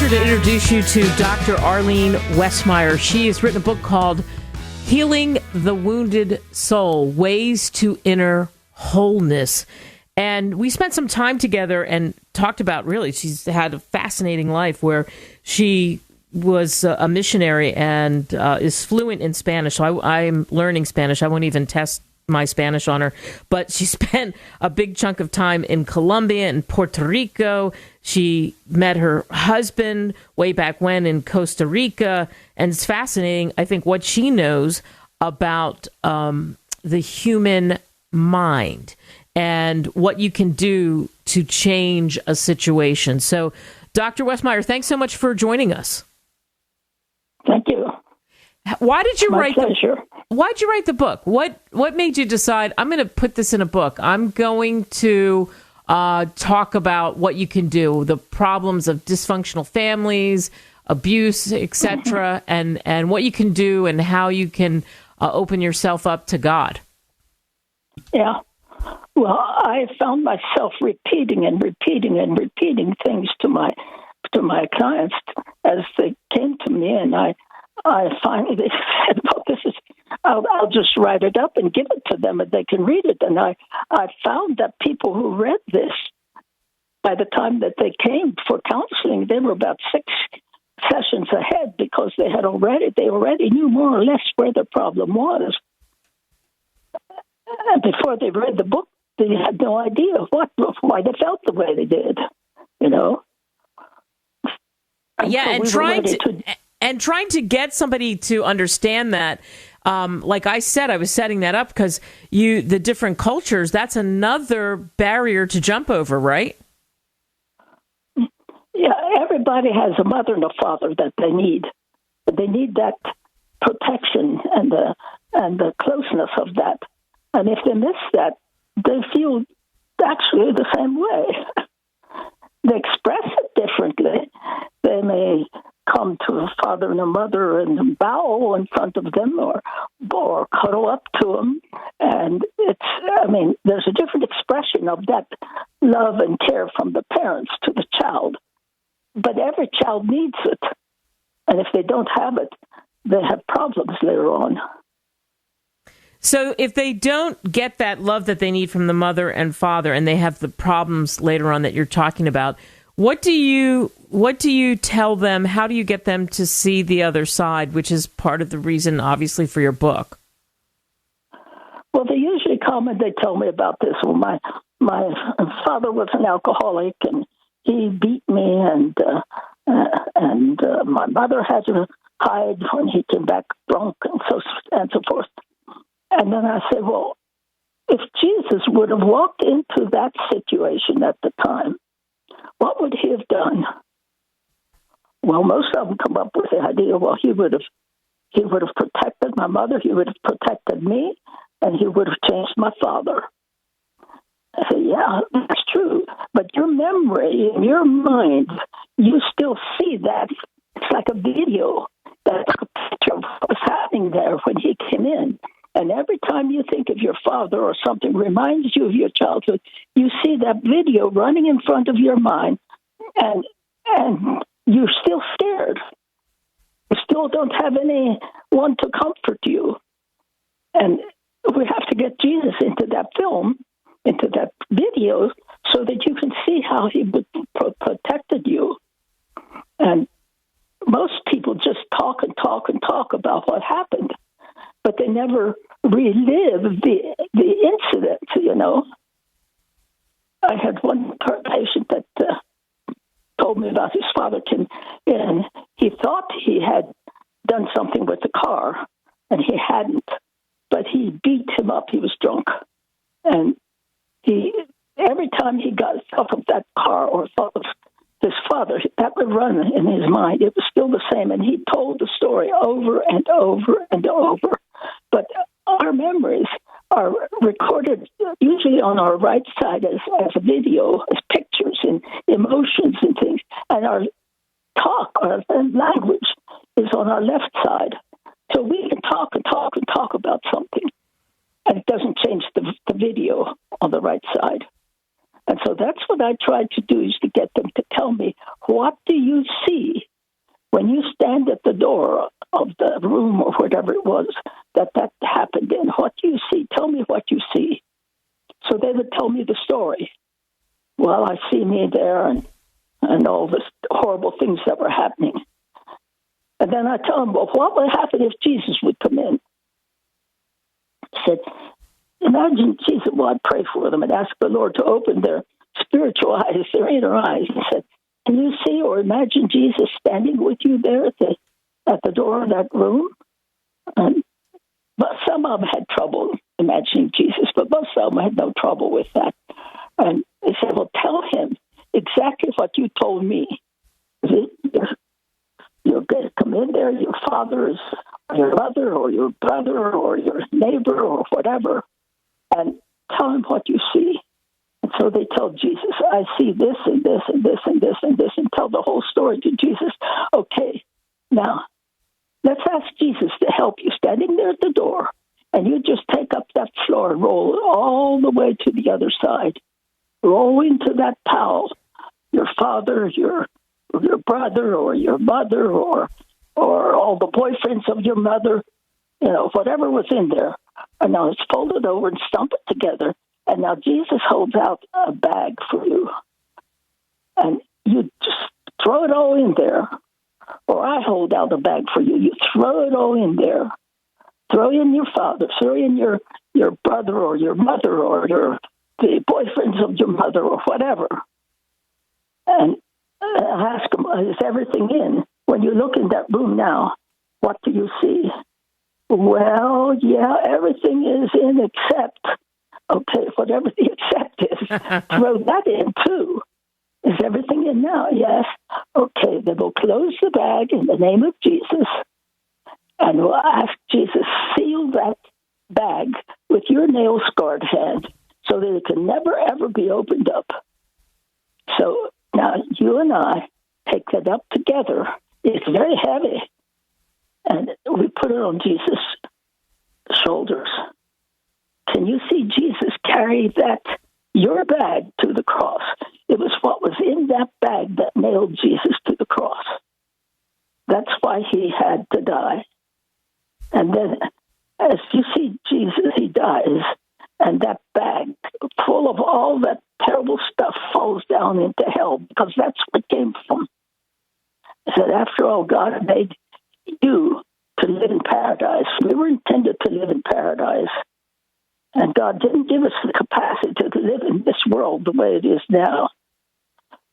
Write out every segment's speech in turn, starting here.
pleasure to introduce you to Dr. Arline Westmeier. She has written a book called Healing the Wounded Soul, Ways to Inner Wholeness. And we spent some time together and talked about, really, she's had a fascinating life where she was a missionary and is fluent in Spanish. So I'm learning Spanish. I won't even test my Spanish on her, but she spent a big chunk of time in Colombia and Puerto Rico. She met her husband way back when in Costa Rica, and it's fascinating, I think, what she knows about the human mind and what you can do to change a situation. So, Dr. Westmeier, thanks so much for joining us. Thank you. Why did you write pleasure. Why'd you write the book? What made you decide, I'm going to put this in a book? I'm going to talk about what you can do, the problems of dysfunctional families, abuse, etc., and what you can do and how you can open yourself up to God. Yeah. Well, I found myself repeating things to my clients as they came to me, and I finally said, "Well, this is. I'll just write it up and give it to them, and they can read it." And I found that people who read this, by the time that they came for counseling, they were about 6 sessions ahead because they already knew more or less where the problem was. And before they read the book, they had no idea why they felt the way they did, you know. Yeah, and trying to get somebody to understand that, like I said, I was setting that up because the different cultures, that's another barrier to jump over, right? Yeah, everybody has a mother and a father that they need. They need that protection and the closeness of that. And if they miss that, they feel actually the same way. They express it differently. They may come to a father and a mother and bow in front of them or cuddle up to them. And there's a different expression of that love and care from the parents to the child. But every child needs it. And if they don't have it, they have problems later on. So if they don't get that love that they need from the mother and father, and they have the problems later on that you're talking about, what do you tell them? How do you get them to see the other side, which is part of the reason, obviously, for your book? Well, they usually come and they tell me about this. Well, my father was an alcoholic, and he beat me, and my mother had to hide when he came back drunk, and so forth. And then I said, well, if Jesus would have walked into that situation at the time, what would he have done? Well, most of them come up with the idea, well, he would have protected my mother, he would have protected me, and he would have changed my father. I said, yeah, that's true. But your memory, in your mind, you still see that. It's like a video. That's a picture of what was happening there when he came in. And every time you think of your father or something reminds you of your childhood, you see that video running in front of your mind, and you're still scared. You still don't have anyone to comfort you. And we have to get Jesus into that film, into that video, so that you can see how he would protected you. And most people just talk about what happened, but they never relive the incident, you know. I had one patient that told me about his father, and he thought he had done something with the car, and he hadn't, but he beat him up. He was drunk. And every time he got off of that car or thought of his father, that would run in his mind. It was still the same, and he told the story over and over and over. But our memories are recorded usually on our right side as a video, as pictures and emotions and things. And our talk, our language is on our left side. So we can talk about something, and it doesn't change the video on the right side. And so that's what I tried to do, is to get them to tell me what do you see when you stand at the door of the room or whatever it was that happened in? What do you see? Tell me what you see. So they would tell me the story. Well, I see me there and all the horrible things that were happening. And then I tell them, well, what would happen if Jesus would come in? I said, imagine Jesus, well, I'd pray for them and ask the Lord to open their spiritual eyes, their inner eyes. I said, can you see or imagine Jesus standing with you there at the door of that room? But some of them had trouble imagining Jesus, but most of them had no trouble with that. And they said, well, tell him exactly what you told me. You're going to come in there, your father is or your mother or your brother or your neighbor or whatever, and tell him what you see. And so they tell Jesus, I see this and this and this and this and this, and tell the whole story to Jesus. Okay, now let's ask Jesus to help you standing there at the door, and you just take up that floor and roll all the way to the other side. Roll into that pile, your father, your brother, or your mother, or all the boyfriends of your mother, whatever was in there. And now it's folded over and stump it together. And now Jesus holds out a bag for you. And you just throw it all in there. Or I hold out a bag for you. You throw it all in there. Throw in your father. Throw in your brother or your mother or the boyfriends of your mother or whatever. And I ask them, is everything in? When you look in that room now, what do you see? Well, yeah, everything is in except, okay, whatever the except is, throw that in too. Is everything in now? Yes. Okay, then we'll close the bag in the name of Jesus, and we'll ask Jesus, seal that bag with your nail-scarred hand so that it can never, ever be opened up. So now you and I take that up together. It's very heavy. And we put it on Jesus' shoulders. Can you see Jesus carry your bag to the cross? It was what was in that bag that nailed Jesus to the cross. That's why he had to die. And then as you see Jesus, he dies, and that bag full of all that terrible stuff falls down into hell, because that's what it came from. He said, after all, God made you to live in paradise. We were intended to live in paradise. And God didn't give us the capacity to live in this world the way it is now.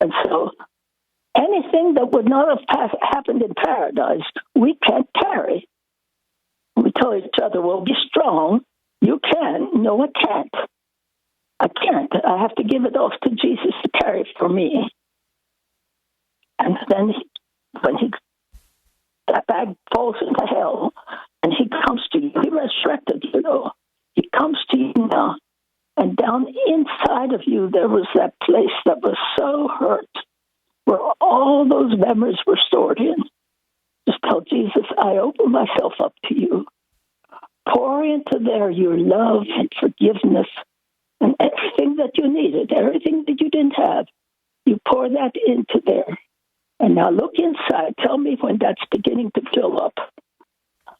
And so anything that would not have happened in paradise, we can't carry. We tell each other, well, be strong. You can. No, I can't. I can't. I have to give it off to Jesus to carry for me. And then when that bag falls into hell and he comes to you, he resurrected, he comes to you now. And down inside of you, there was that place that was so hurt, where all those memories were stored in. Just tell Jesus, I open myself up to you. Pour into there your love and forgiveness and everything that you needed, everything that you didn't have. You pour that into there. And now look inside. Tell me when that's beginning to fill up.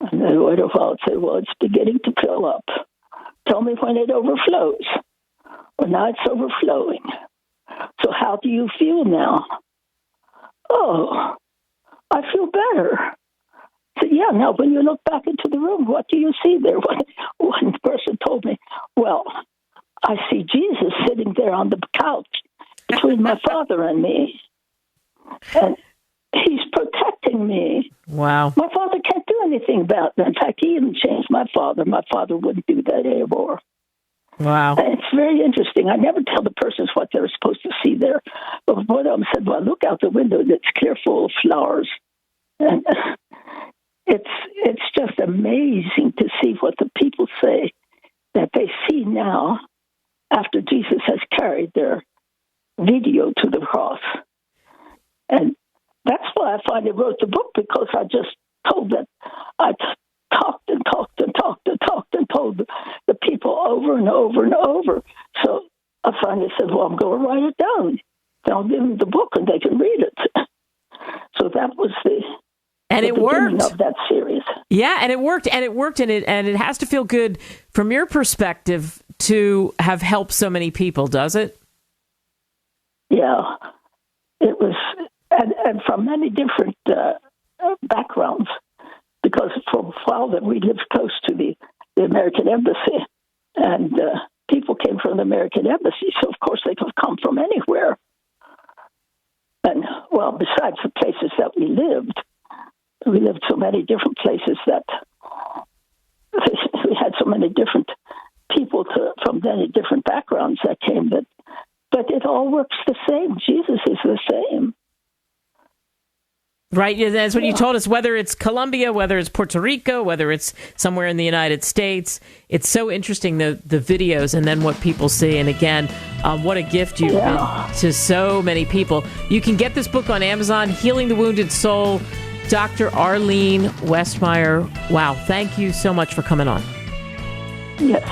And then wait a while and say, well, it's beginning to fill up. Tell me when it overflows. Well, now it's overflowing. So how do you feel now? Oh, I feel better. So yeah, now when you look back into the room, what do you see there? One person told me, well, I see Jesus sitting there on the couch between my father and me. And he's protecting me. Wow. My father can't do anything about it. In fact, he even changed my father. My father wouldn't do that anymore. Wow. And it's very interesting. I never tell the persons what they're supposed to see there. But one of them said, well, look out the window. It's clear full of flowers. And it's just amazing to see what the people say that they see now after Jesus has carried their video to the cross. And that's why I finally wrote the book, because I just told that I talked and talked and talked and talked and told the people over and over and over. So I finally said, well, I'm going to write it down. Then I'll give them the book and they can read it. And it worked. Of that series. Yeah, and it worked, and it has to feel good from your perspective to have helped so many people, does it? Yeah, it was, and from many different backgrounds, because for a while that we lived close to the American Embassy, and people came from the American Embassy, so of course they could have come from anywhere. And, well, besides the places that we lived so many different places that we had so many different people from many different backgrounds that came, but it all works the same. Jesus is the same. Right, that's what you told us, whether it's Colombia, whether it's Puerto Rico, whether it's somewhere in the United States. It's so interesting, the videos and then what people see. And again, what a gift you've been to so many people. You can get this book on Amazon, Healing the Wounded Soul, Dr. Arline Westmeier. Wow, thank you so much for coming on. Yes.